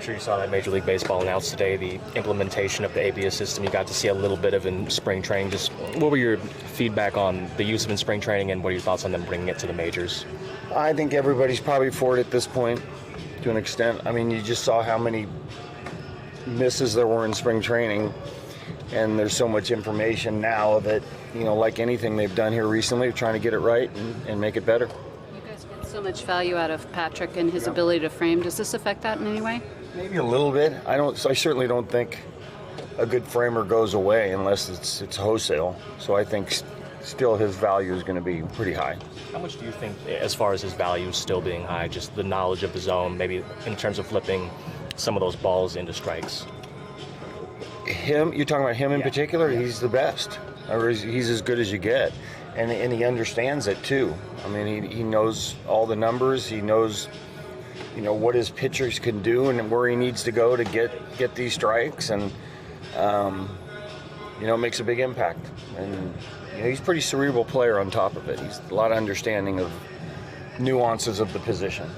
I'm sure you saw that Major League Baseball announced today the implementation of the ABS system. You got to see a little bit of in spring training. Just what were your feedback on the use of in spring training, and what are your thoughts on them bringing it to the majors? I think everybody's probably for it at this point to an extent. I mean, you just saw how many misses there were in spring training, and there's so much information now that, like anything they've done here recently, they're trying to get it right and make it better. You guys get so much value out of Patrick and his ability to frame. Does this affect that in any way? Maybe a little bit. I certainly don't think a good framer goes away unless it's wholesale. So I think still his value is going to be pretty high. How much do you think, as far as his value still being high, just the knowledge of the zone, maybe in terms of flipping some of those balls into strikes? You're talking about him in Yeah. particular? Yeah. He's the best. Or he's as good as you get. And he understands it too. I mean, he knows all the numbers. He knows, what his pitchers can do and where he needs to go to get these strikes. And, makes a big impact. And, he's a pretty cerebral player on top of it. He's a lot of understanding of nuances of the position.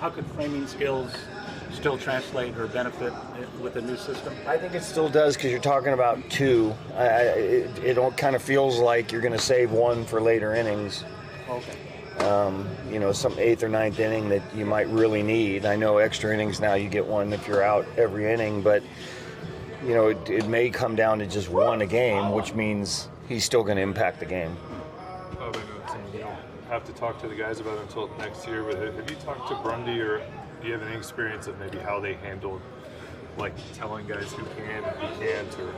How could framing skills still translate or benefit with the new system? I think it still does, because you're talking about two. It kind of feels like you're going to save one for later innings. Okay. Some 8th or 9th inning that you might really need. I know extra innings now, you get one if you're out every inning, but it may come down to just one a game, which means he's still going to impact the game. I know it's something you don't have to talk to the guys about until next year, but have you talked to Grundy, or do you have any experience of maybe how they handled, like, telling guys who can and who can't? Or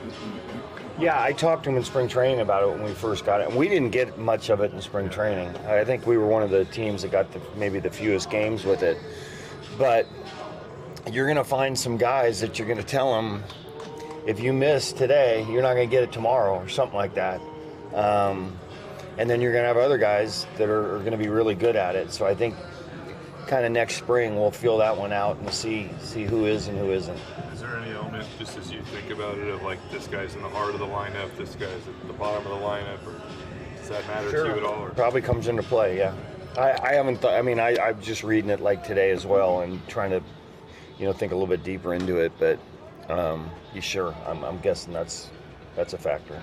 Yeah, I talked to him in spring training about it when we first got it. And we didn't get much of it in spring training. I think we were one of the teams that got maybe the fewest games with it. But you're going to find some guys that you're going to tell them, if you miss today, you're not going to get it tomorrow, or something like that. And then you're going to have other guys that are going to be really good at it. So I think kind of next spring we'll feel that one out and see who is and who isn't. is there any element, just as you think about it, of like, this guy's in the heart of the lineup, this guy's at the bottom of the lineup, or does that matter to you at all? Or? Probably comes into play, yeah. I haven't thought, I'm just reading it like today as well and trying to, think a little bit deeper into it, but sure, I'm guessing that's a factor.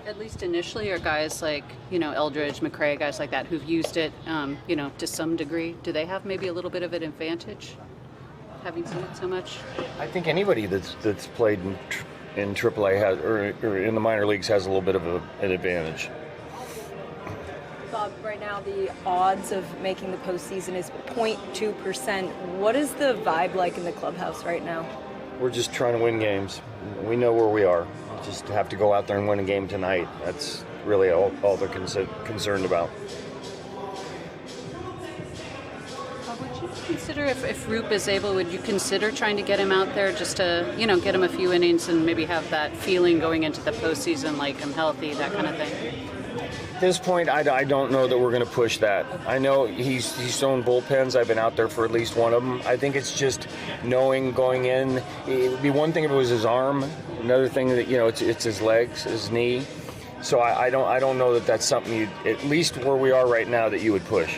At least initially, are guys like, Eldridge, McRae, guys like that who've used it, to some degree, do they have maybe a little bit of an advantage, having seen it so much? I think anybody that's played in AAA has, or in the minor leagues, has a little bit of an advantage. Bob, right now the odds of making the postseason is 0.2%. What is the vibe like in the clubhouse right now? We're just trying to win games. We know where we are. We just have to go out there and win a game tonight. That's really all they're concerned about. Would you consider, if Roop is able, would you consider trying to get him out there just to, get him a few innings and maybe have that feeling going into the postseason, like I'm healthy, that kind of thing? At this point, I don't know that we're going to push that. I know he's thrown bullpens. I've been out there for at least one of them. I think it's just knowing going in. It would be one thing if it was his arm. Another thing that it's his legs, his knee. So I don't know that that's something at least where we are right now, that you would push.